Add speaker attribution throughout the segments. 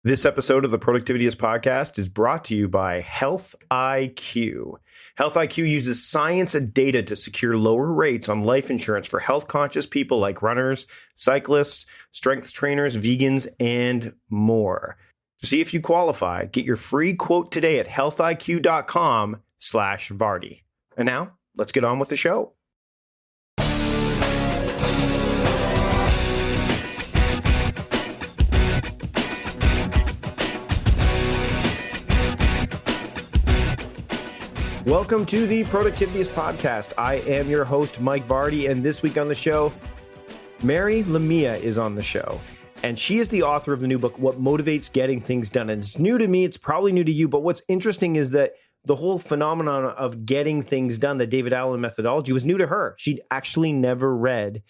Speaker 1: This episode of the Productivityist podcast is brought to you by Health IQ. Health IQ uses science and data to secure lower rates on life insurance for health-conscious people like runners, cyclists, strength trainers, vegans, and more. To see if you qualify, get your free quote today at healthiq.com/Vardy. And now, let's get on with the show. Welcome to the Productivityist podcast. I am your host, Mike Vardy, and this week on the show, Mary Lamia is on the show. And she is the author of the new book, What Motivates Getting Things Done. And it's new to me, it's probably new to you, but what's interesting is that the whole phenomenon of getting things done, the David Allen methodology, was new to her. She'd actually never read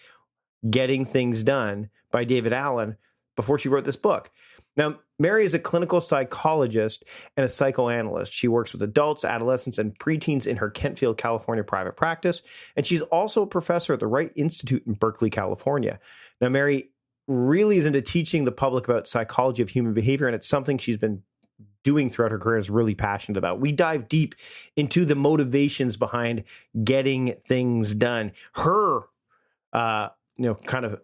Speaker 1: Getting Things Done by David Allen before she wrote this book. Now, Mary is a clinical psychologist and a psychoanalyst. She works with adults, adolescents, and preteens in her Kentfield, California private practice. And she's also a professor at the Wright Institute in Berkeley, California. Now, Mary really is into teaching the public about psychology of human behavior, and it's something she's been doing throughout her career, is really passionate about. We dive deep into the motivations behind getting things done. Her, kind of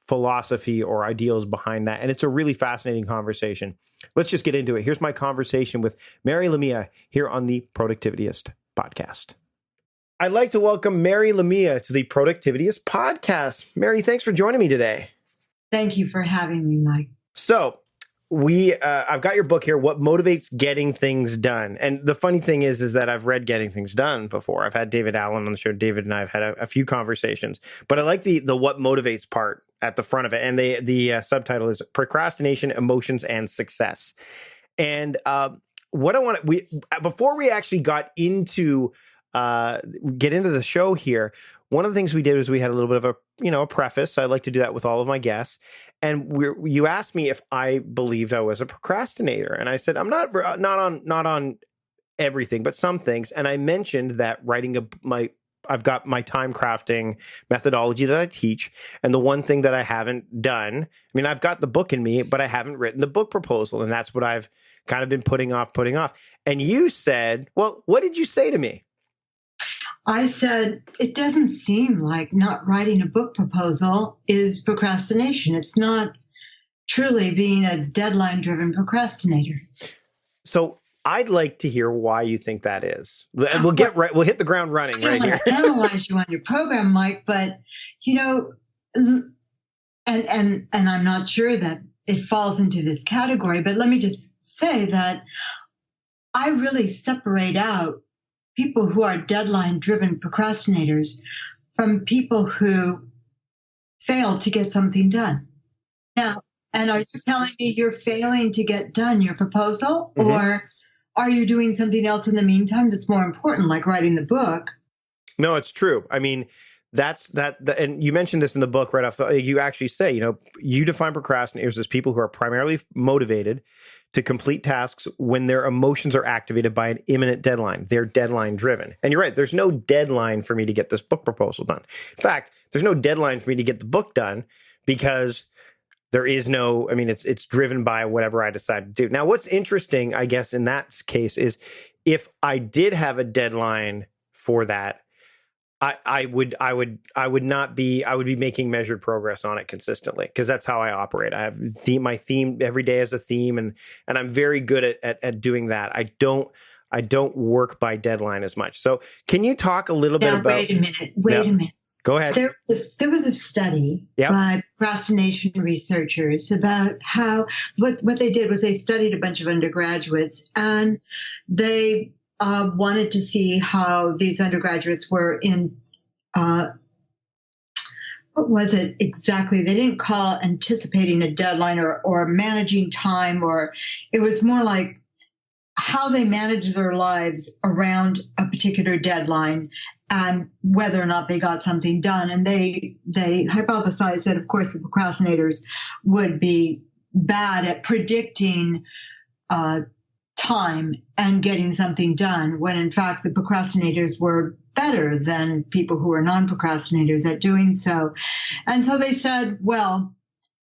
Speaker 1: philosophy or ideals behind that. And it's a really fascinating conversation. Let's just get into it. Here's my conversation with Mary Lamia here on the Productivityist podcast. I'd like to welcome Mary Lamia to the Productivityist podcast. Mary, thanks for joining me today.
Speaker 2: Thank you for having me, Mike.
Speaker 1: So I've got your book here, What Motivates Getting Things Done. And the funny thing is that I've read Getting Things Done before. I've had David Allen on the show. David and I have had a few conversations, but I like the what motivates part at the front of it. And the subtitle is Procrastination, Emotions, and Success. And what I want to, before we actually get into the show here, one of the things we did was we had a little bit of a preface. I like to do that with all of my guests. And you asked me if I believed I was a procrastinator. And I said, I'm not on everything, but some things. And I mentioned that I've got my time crafting methodology that I teach. And the one thing that I haven't done, I've got the book in me, but I haven't written the book proposal. And that's what I've kind of been putting off. And you said, well, what did you say to me?
Speaker 2: I said, it doesn't seem like not writing a book proposal is procrastination. It's not truly being a deadline-driven procrastinator.
Speaker 1: So I'd like to hear why you think that is. And we'll hit the ground running right here.
Speaker 2: I analyze you on your program, Mike, but and I'm not sure that it falls into this category, but let me just say that I really separate out people who are deadline-driven procrastinators from people who fail to get something done. Now, and are you telling me you're failing to get done your proposal, mm-hmm. or are you doing something else in the meantime that's more important, like writing the book?
Speaker 1: No, it's true. That's and you mentioned this in the book right off. You actually say, you define procrastinators as people who are primarily motivated to complete tasks when their emotions are activated by an imminent deadline. They're deadline driven. And you're right, there's no deadline for me to get this book proposal done. In fact, there's no deadline for me to get the book done because there is no, it's driven by whatever I decide to do. Now, what's interesting, I guess, in that case is if I did have a deadline for that, I would be making measured progress on it consistently because that's how I operate. I have my theme every day as a theme, and I'm very good at doing that. I don't work by deadline as much. So can you talk a little bit about?
Speaker 2: Wait a minute.
Speaker 1: Go ahead.
Speaker 2: There was a study by procrastination researchers about how what they did was they studied a bunch of undergraduates, and they wanted to see how these undergraduates were in, what was it exactly? They didn't call anticipating a deadline or managing time, or it was more like how they managed their lives around a particular deadline and whether or not they got something done. And they hypothesized that, of course, the procrastinators would be bad at predicting time and getting something done, when in fact the procrastinators were better than people who are non-procrastinators at doing so. And so they said, well,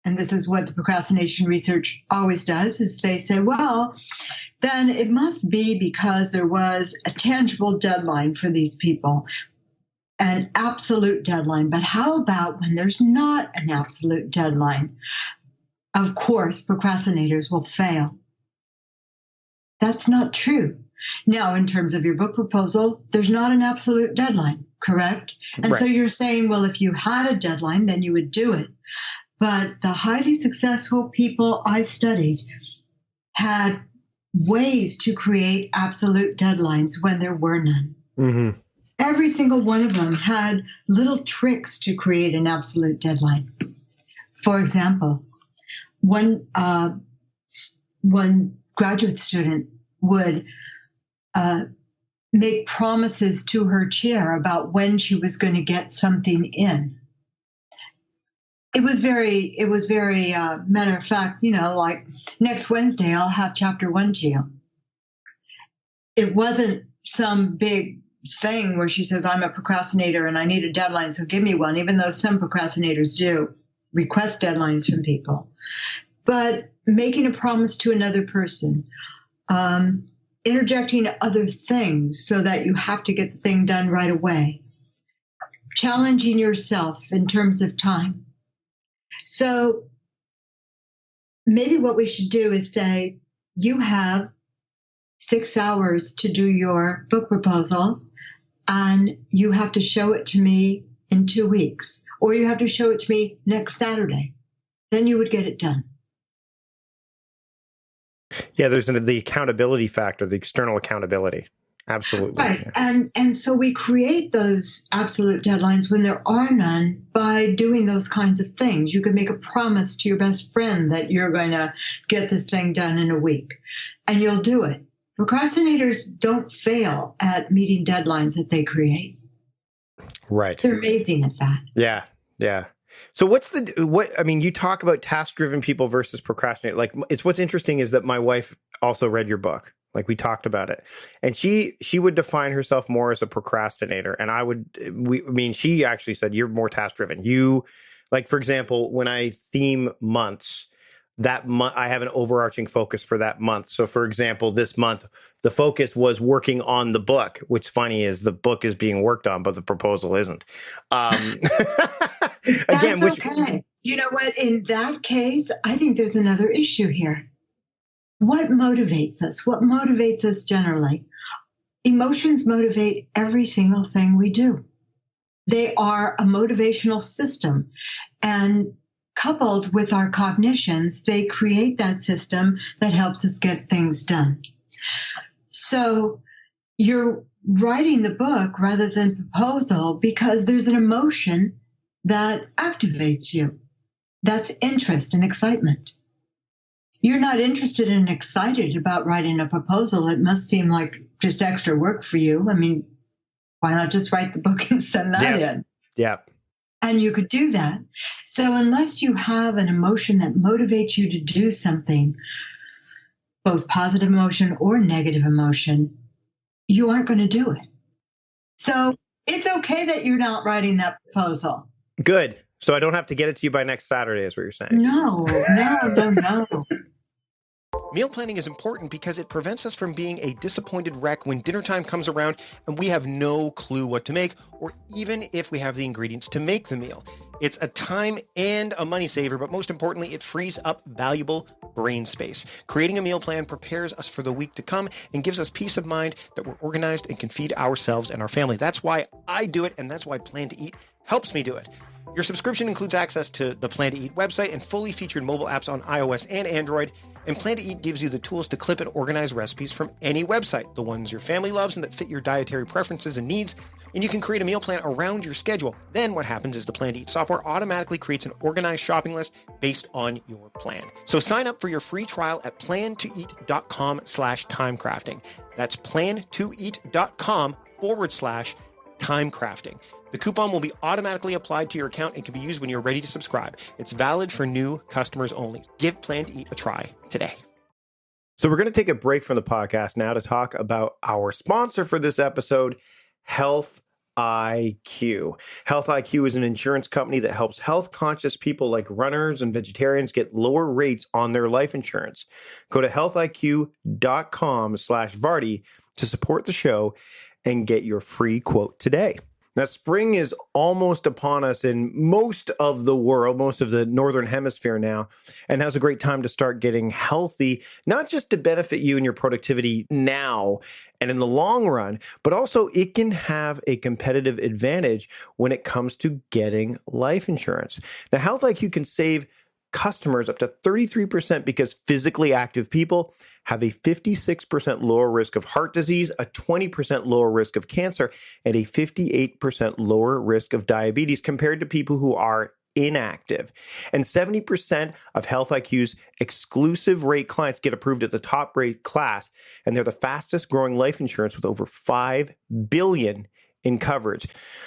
Speaker 2: and this is what the procrastination research always does, is they say, well, then it must be because there was a tangible deadline for these people, an absolute deadline. But how about when there's not an absolute deadline? Of course, procrastinators will fail. That's not true. Now, in terms of your book proposal, there's not an absolute deadline, correct? And so you're saying, well, if you had a deadline, then you would do it. But the highly successful people I studied had ways to create absolute deadlines when there were none. Mm-hmm. Every single one of them had little tricks to create an absolute deadline. For example, one graduate student would make promises to her chair about when she was going to get something in. It was very matter of fact, like next Wednesday, I'll have chapter 1 to you. It wasn't some big thing where she says, I'm a procrastinator and I need a deadline, so give me one, even though some procrastinators do request deadlines from people. But making a promise to another person, interjecting other things so that you have to get the thing done right away, challenging yourself in terms of time. So maybe what we should do is say, you have 6 hours to do your book proposal, and you have to show it to me in 2 weeks, or you have to show it to me next Saturday. Then you would get it done.
Speaker 1: Yeah, there's the accountability factor, the external accountability. Absolutely.
Speaker 2: Right. Yeah. And so we create those absolute deadlines when there are none by doing those kinds of things. You could make a promise to your best friend that you're going to get this thing done in a week, and you'll do it. Procrastinators don't fail at meeting deadlines that they create.
Speaker 1: Right.
Speaker 2: They're amazing at that.
Speaker 1: Yeah. Yeah. So you talk about task-driven people versus procrastinate. Like, what's interesting is that my wife also read your book. Like, we talked about it, and she would define herself more as a procrastinator. And she actually said, you're more task-driven. You, like, for example, when I theme months, that month, I have an overarching focus for that month. So, for example, this month, the focus was working on the book, which funny is the book is being worked on, but the proposal isn't. Again,
Speaker 2: That's okay. You know what? In that case, I think there's another issue here. What motivates us? What motivates us generally? Emotions motivate every single thing we do. They are a motivational system. And coupled with our cognitions, they create that system that helps us get things done. So you're writing the book rather than proposal because there's an emotion that activates you. That's interest and excitement. You're not interested and excited about writing a proposal. It must seem like just extra work for you. I mean, why not just write the book and send that in?
Speaker 1: Yeah.
Speaker 2: And you could do that. So unless you have an emotion that motivates you to do something, both positive emotion or negative emotion, you aren't going to do it. So it's okay that you're not writing that proposal.
Speaker 1: Good. So I don't have to get it to you by next Saturday, is what you're saying.
Speaker 2: No.
Speaker 3: Meal planning is important because it prevents us from being a disappointed wreck when dinner time comes around and we have no clue what to make, or even if we have the ingredients to make the meal. It's a time and a money saver, but most importantly, it frees up valuable brain space. Creating a meal plan prepares us for the week to come and gives us peace of mind that we're organized and can feed ourselves and our family. That's why I do it, and that's why Plan to Eat helps me do it. Your subscription includes access to the Plan to Eat website and fully featured mobile apps on iOS and Android. And Plan to Eat gives you the tools to clip and organize recipes from any website, the ones your family loves and that fit your dietary preferences and needs. And you can create a meal plan around your schedule. Then what happens is the Plan to Eat software automatically creates an organized shopping list based on your plan. So sign up for your free trial at plantoeat.com/timecrafting. That's plantoeat.com/timecrafting. The coupon will be automatically applied to your account and can be used when you're ready to subscribe. It's valid for new customers only. Give Plan to Eat a try today.
Speaker 1: So we're going to take a break from the podcast now to talk about our sponsor for this episode, Health IQ. Health IQ is an insurance company that helps health-conscious people like runners and vegetarians get lower rates on their life insurance. Go to healthiq.com/Vardy to support the show and get your free quote today. Now, spring is almost upon us in most of the world, most of the northern hemisphere now, and now's a great time to start getting healthy, not just to benefit you and your productivity now and in the long run, but also it can have a competitive advantage when it comes to getting life insurance. Now, Health IQ can save customers up to 33% because physically active people have a 56% lower risk of heart disease, a 20% lower risk of cancer, and a 58% lower risk of diabetes compared to people who are inactive. And 70% of Health IQ's exclusive rate clients get approved at the top rate class, and they're the fastest growing life insurance with over $5 billion in coverage.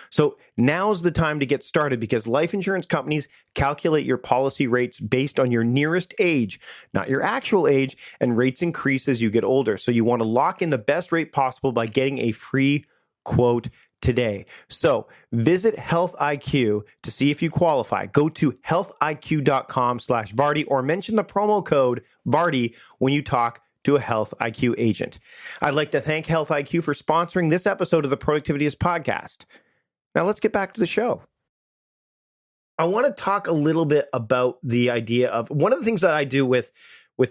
Speaker 1: So now's the time to get started because life insurance companies calculate your policy rates based on your nearest age, not your actual age, and rates increase as you get older. So you want to lock in the best rate possible by getting a free quote today. So visit Health IQ to see if you qualify. Go to healthiq.com/Vardy or mention the promo code Vardy when you talk to a Health IQ agent. I'd like to thank Health IQ for sponsoring this episode of the Productivityist podcast. Now let's get back to the show. I want to talk a little bit about the idea of one of the things that I do with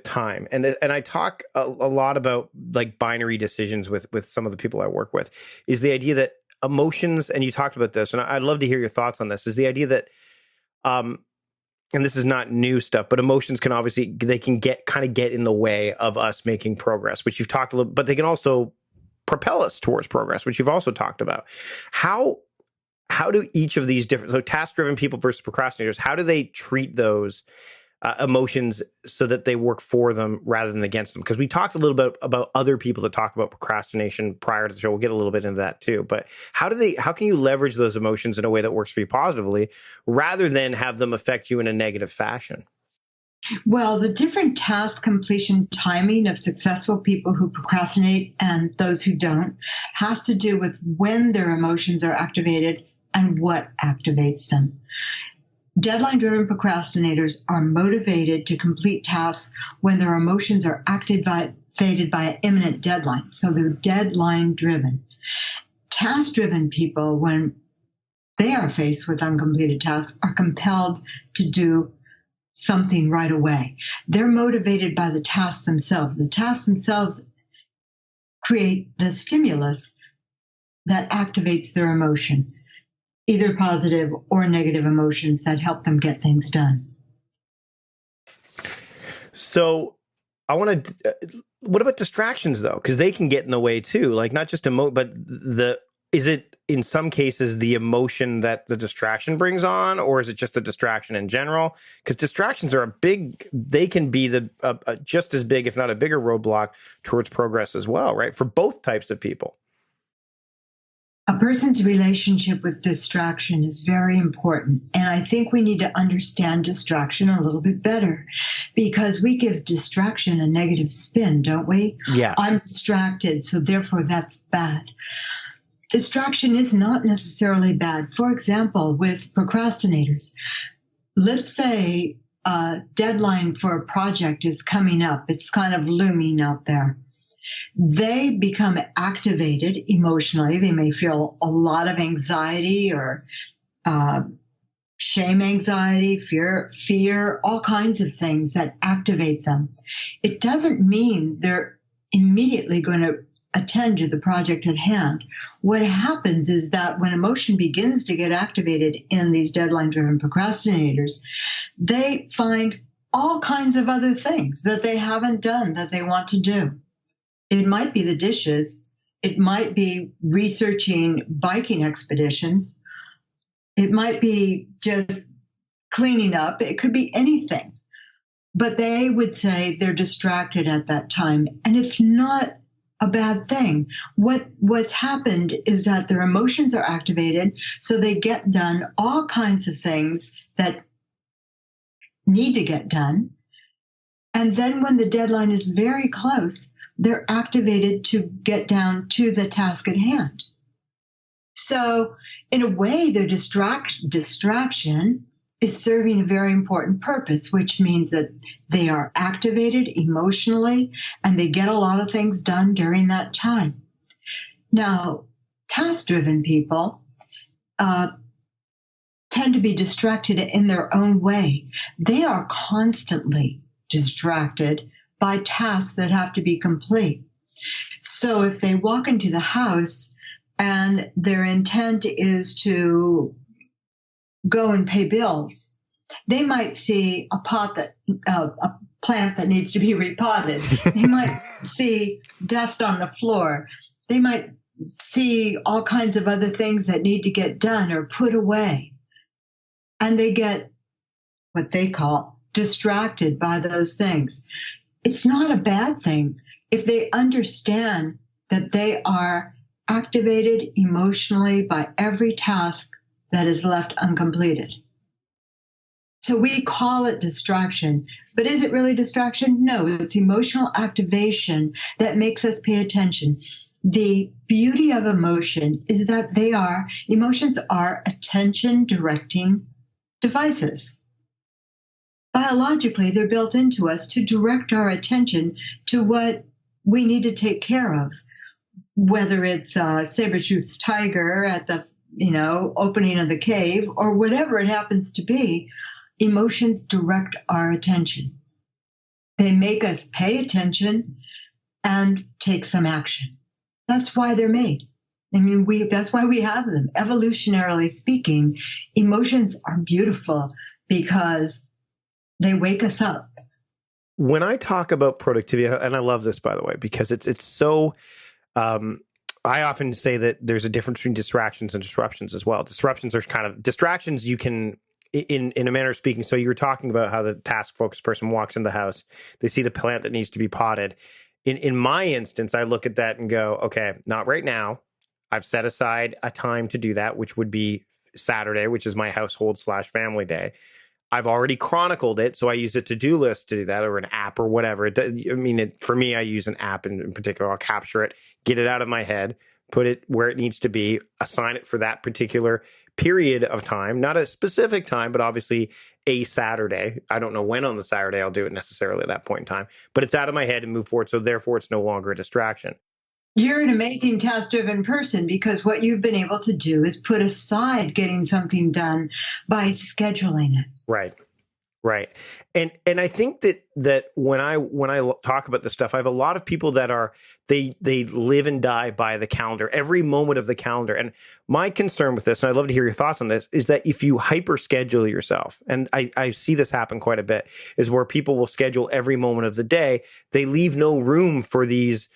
Speaker 1: time, and I talk a lot about like binary decisions with some of the people I work with, is the idea that emotions, and you talked about this, and I'd love to hear your thoughts on this, is the idea that and this is not new stuff, but emotions can obviously, they can get in the way of us making progress, which you've talked a little, but they can also propel us towards progress, which you've also talked about. How do each of these different, so task-driven people versus procrastinators, how do they treat those emotions so that they work for them rather than against them? Because we talked a little bit about other people that talk about procrastination prior to the show. We'll get a little bit into that too. But how can you leverage those emotions in a way that works for you positively rather than have them affect you in a negative fashion?
Speaker 2: Well, the different task completion timing of successful people who procrastinate and those who don't has to do with when their emotions are activated and what activates them. Deadline-driven procrastinators are motivated to complete tasks when their emotions are activated by an imminent deadline. So they're deadline-driven. Task-driven people, when they are faced with uncompleted tasks, are compelled to do something right away. They're motivated by the tasks themselves. The tasks themselves create the stimulus that activates their emotion, either positive or negative emotions that help them get things done.
Speaker 1: So I want to, what about distractions though? Because they can get in the way too, like not just but is it in some cases the emotion that the distraction brings on, or is it just the distraction in general? Because distractions are they can be just as big, if not a bigger roadblock towards progress as well, right? For both types of people.
Speaker 2: A person's relationship with distraction is very important. And I think we need to understand distraction a little bit better because we give distraction a negative spin, don't we?
Speaker 1: Yeah.
Speaker 2: I'm distracted, so therefore that's bad. Distraction is not necessarily bad. For example, with procrastinators, let's say a deadline for a project is coming up. It's kind of looming out there. They become activated emotionally. They may feel a lot of anxiety or shame anxiety, fear, all kinds of things that activate them. It doesn't mean they're immediately going to attend to the project at hand. What happens is that when emotion begins to get activated in these deadline-driven procrastinators, they find all kinds of other things that they haven't done that they want to do. It might be the dishes. It might be researching biking expeditions. It might be just cleaning up. It could be anything. But they would say they're distracted at that time. And it's not a bad thing. What's happened is that their emotions are activated, so they get done all kinds of things that need to get done. And then when the deadline is very close, they're activated to get down to the task at hand. So in a way, their distraction is serving a very important purpose, which means that they are activated emotionally and they get a lot of things done during that time. Now, task-driven people tend to be distracted in their own way. They are constantly distracted by tasks that have to be complete. So if they walk into the house and their intent is to go and pay bills, they might see a plant that needs to be repotted. They might see dust on the floor. They might see all kinds of other things that need to get done or put away. And they get what they call distracted by those things. It's not a bad thing if they understand that they are activated emotionally by every task that is left uncompleted. So we call it distraction, but is it really distraction? No, it's emotional activation that makes us pay attention. The beauty of emotion is that emotions are attention directing devices. Biologically, they're built into us to direct our attention to what we need to take care of, whether it's a saber-toothed tiger at the opening of the cave or whatever it happens to be. Emotions direct our attention. They make us pay attention and take some action. That's why they're made. That's why we have them. Evolutionarily speaking, emotions are beautiful because they wake us up.
Speaker 1: When I talk about productivity, and I love this, by the way, because it's so, I often say that there's a difference between distractions and disruptions as well. Disruptions are distractions you can, in a manner of speaking. So you were talking about how the task-focused person walks in the house, they see the plant that needs to be potted. In my instance, I look at that and go, okay, not right now. I've set aside a time to do that, which would be Saturday, which is my household/family day. I've already chronicled it, so I use a to-do list to do that, or an app or whatever. For me, I use an app in particular. I'll capture it, get it out of my head, put it where it needs to be, assign it for that particular period of time, not a specific time, but obviously a Saturday. I don't know when on the Saturday I'll do it necessarily at that point in time, but it's out of my head and move forward. So therefore, it's no longer a distraction.
Speaker 2: You're an amazing task-driven person because what you've been able to do is put aside getting something done by scheduling it.
Speaker 1: Right. And I think that when I talk about this stuff, I have a lot of people that they live and die by the calendar, every moment of the calendar. And my concern with this, and I'd love to hear your thoughts on this, is that if you hyper schedule yourself, and I see this happen quite a bit, is where people will schedule every moment of the day, they leave no room for these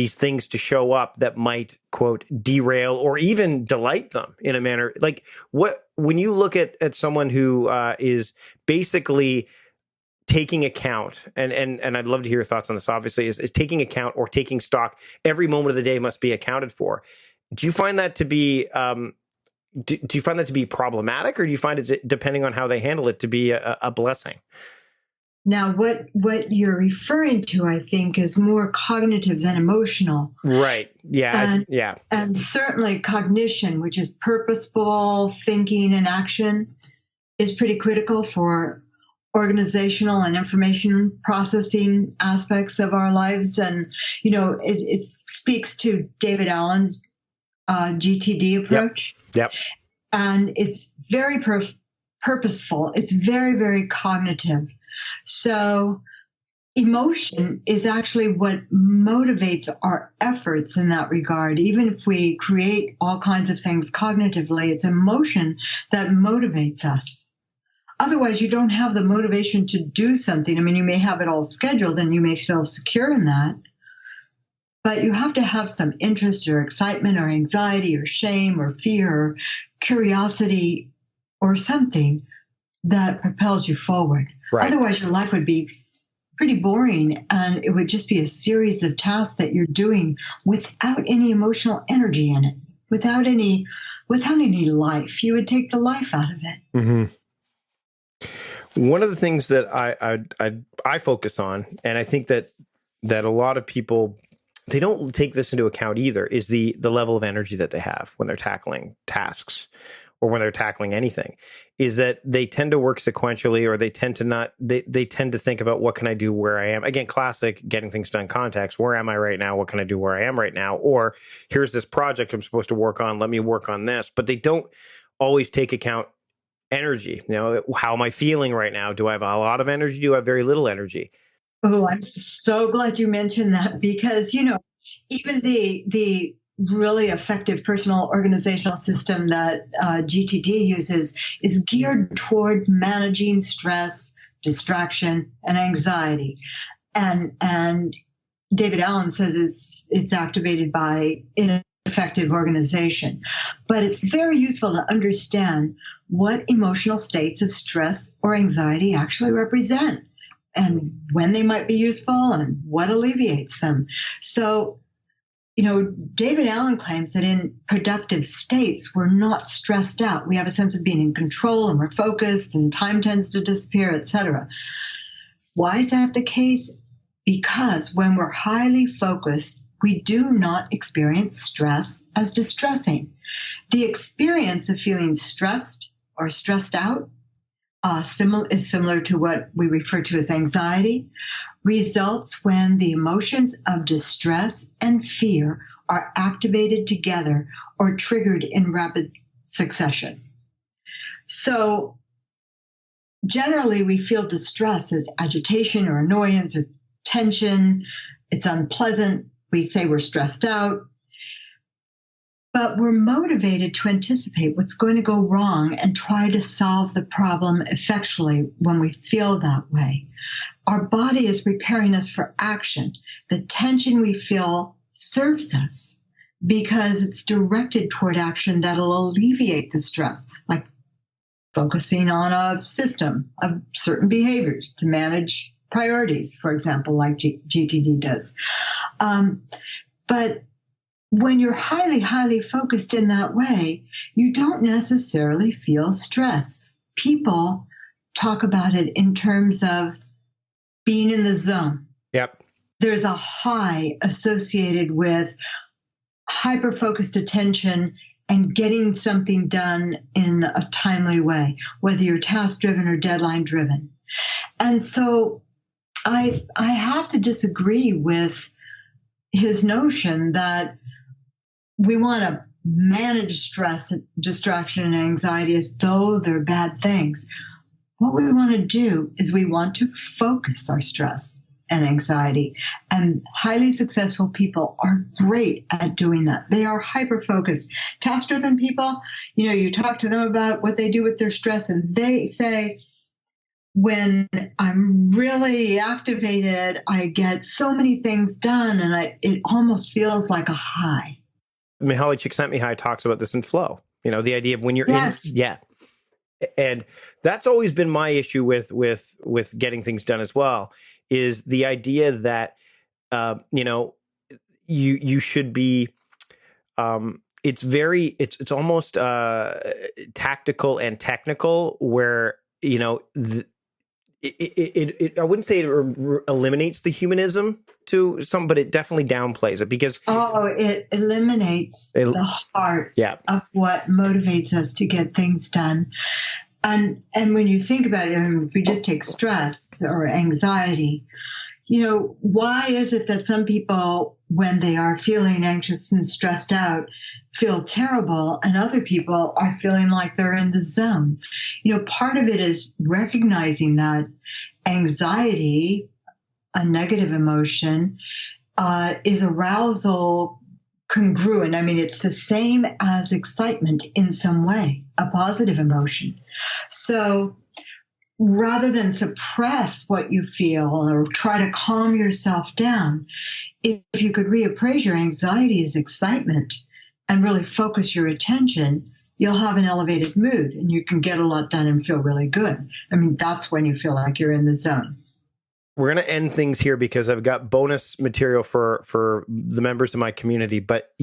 Speaker 1: things to show up that might, quote, derail or even delight them in a manner. Like when you look at someone who is basically taking account, and I'd love to hear your thoughts on this, obviously, is taking account or taking stock, every moment of the day must be accounted for. Do you find that to be do you find that to be problematic, or do you find it, depending on how they handle it, to be a blessing?
Speaker 2: Now, what you're referring to, I think, is more cognitive than emotional.
Speaker 1: Right. Yeah.
Speaker 2: And certainly cognition, which is purposeful thinking and action, is pretty critical for organizational and information processing aspects of our lives. And, it speaks to David Allen's GTD approach.
Speaker 1: Yep.
Speaker 2: And it's very purposeful. It's very, very cognitive. So emotion is actually what motivates our efforts in that regard. Even if we create all kinds of things cognitively, it's emotion that motivates us. Otherwise, you don't have the motivation to do something. You may have it all scheduled and you may feel secure in that, but you have to have some interest or excitement or anxiety or shame or fear or curiosity or something that propels you forward. Right. Otherwise, your life would be pretty boring, and it would just be a series of tasks that you're doing without any emotional energy in it, without any life. You would take the life out of it.
Speaker 1: Mm-hmm. One of the things that I focus on, and I think that a lot of people they don't take this into account either, is the level of energy that they have when they're tackling tasks or when they're tackling anything, is that they tend to work sequentially, or they tend to not, they tend to think about what can I do where I am. Again, classic getting things done context. Where am I right now? What can I do where I am right now? Or here's this project I'm supposed to work on. Let me work on this. But they don't always take account energy. How am I feeling right now? Do I have a lot of energy? Do I have very little energy?
Speaker 2: Oh, I'm so glad you mentioned that, because, even the really effective personal organizational system that GTD uses is geared toward managing stress, distraction, and anxiety. And David Allen says it's activated by ineffective organization. But it's very useful to understand what emotional states of stress or anxiety actually represent, and when they might be useful and what alleviates them. So, David Allen claims that in productive states, we're not stressed out. We have a sense of being in control, and we're focused, and time tends to disappear, etc. Why is that the case? Because when we're highly focused, we do not experience stress as distressing. The experience of feeling stressed or stressed out is similar to what we refer to as anxiety, results when the emotions of distress and fear are activated together or triggered in rapid succession. So generally, we feel distress as agitation or annoyance or tension. It's unpleasant. We say we're stressed out. But we're motivated to anticipate what's going to go wrong and try to solve the problem effectually when we feel that way. Our body is preparing us for action. The tension we feel serves us because it's directed toward action that'll alleviate the stress, like focusing on a system of certain behaviors to manage priorities, for example, like GTD does. But when you're highly, highly focused in that way, you don't necessarily feel stress. People talk about it in terms of being in the zone.
Speaker 1: Yep.
Speaker 2: There's a high associated with hyper-focused attention and getting something done in a timely way, whether you're task-driven or deadline-driven. And so I have to disagree with his notion that we want to manage stress, distraction, and anxiety as though they're bad things. What we want to do is we want to focus our stress and anxiety. And highly successful people are great at doing that. They are hyper-focused. Task-driven people, you talk to them about what they do with their stress, and they say, when I'm really activated, I get so many things done, and it almost feels like a high.
Speaker 1: Mihaly Csikszentmihalyi talks about this in Flow. The idea of when you're in, yeah. And that's always been my issue with getting things done as well, is the idea that you should be it's almost tactical and technical, where I wouldn't say it eliminates the humanism to some, but it definitely downplays it, because
Speaker 2: it eliminates the heart of what motivates us to get things done. And when you think about it, if we just take stress or anxiety, why is it that some people, when they are feeling anxious and stressed out, feel terrible, and other people are feeling like they're in the zone? Part of it is recognizing that anxiety, a negative emotion, is arousal congruent. I mean, it's the same as excitement in some way, a positive emotion. So rather than suppress what you feel or try to calm yourself down, if you could reappraise your anxiety as excitement and really focus your attention, you'll have an elevated mood and you can get a lot done and feel really good. I mean, that's when you feel like you're in the zone.
Speaker 1: We're going to end things here because I've got bonus material for the members of my community. But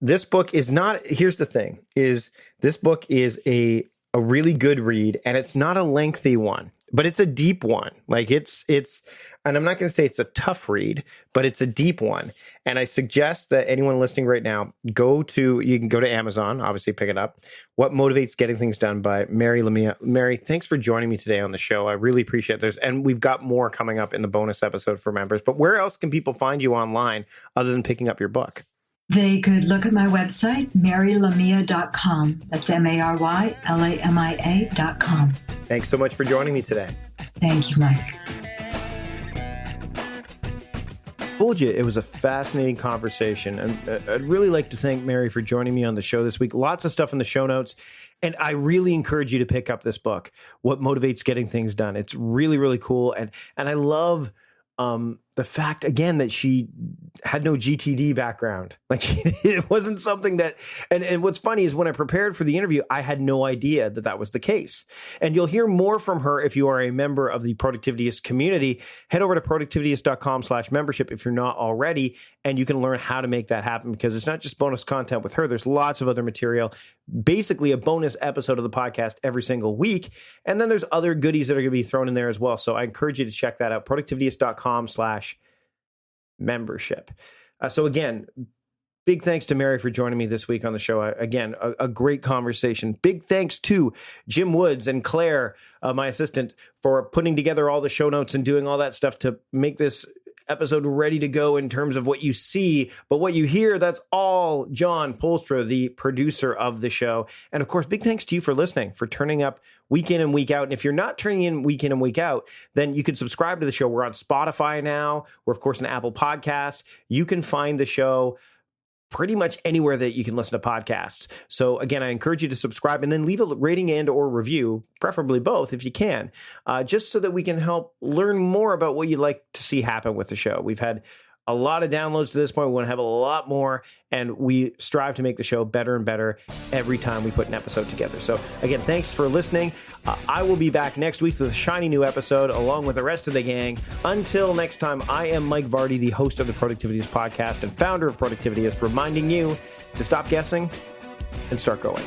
Speaker 1: this book is not, here's the thing, is this book is a really good read, and it's not a lengthy one. but it's a deep one. Like it's, and I'm not going to say it's a tough read, but it's a deep one. And I suggest that anyone listening right now, you can go to Amazon, obviously pick it up. What Motivates Getting Things Done by Mary Lamia. Mary, thanks for joining me today on the show. I really appreciate it. And we've got more coming up in the bonus episode for members, but where else can people find you online other than picking up your book?
Speaker 2: They could look at my website, marylamia.com. That's MaryLamia.com.
Speaker 1: Thanks so much for joining me today.
Speaker 2: Thank you, Mike.
Speaker 1: Told you it was a fascinating conversation, and I'd really like to thank Mary for joining me on the show this week. Lots of stuff in the show notes, and I really encourage you to pick up this book, What Motivates Getting Things Done. It's really, really cool, and I love the fact, again, that she had no GTD background. Like, it wasn't something that, and what's funny is when I prepared for the interview, I had no idea that was the case. And you'll hear more from her if you are a member of the Productivityist community. Head over to productivityist.com/membership if you're not already, and you can learn how to make that happen, because it's not just bonus content with her. There's lots of other material, basically a bonus episode of the podcast every single week. And then there's other goodies that are going to be thrown in there as well. So I encourage you to check that out, productivityist.com/membership. So again, big thanks to Mary for joining me this week on the show. Again, a great conversation. Big thanks to Jim Woods and Claire, my assistant, for putting together all the show notes and doing all that stuff to make this episode ready to go in terms of what you see. But what you hear, that's all John Polstra, the producer of the show. And of course, big thanks to you for listening, for turning up week in and week out. And if you're not turning in week and week out, then you can subscribe to the show. We're on Spotify now. We're, of course, on Apple Podcasts. You can find the show pretty much anywhere that you can listen to podcasts. So again, I encourage you to subscribe and then leave a rating and or review, preferably both if you can, just so that we can help learn more about what you'd like to see happen with the show. We've had a lot of downloads to this point. We want to have a lot more, and we strive to make the show better and better every time we put an episode together. So again, thanks for listening. I will be back next week with a shiny new episode along with the rest of the gang. Until next time, I am Mike Vardy, the host of the Productivityist podcast and founder of Productivityist, reminding you to stop guessing and start going.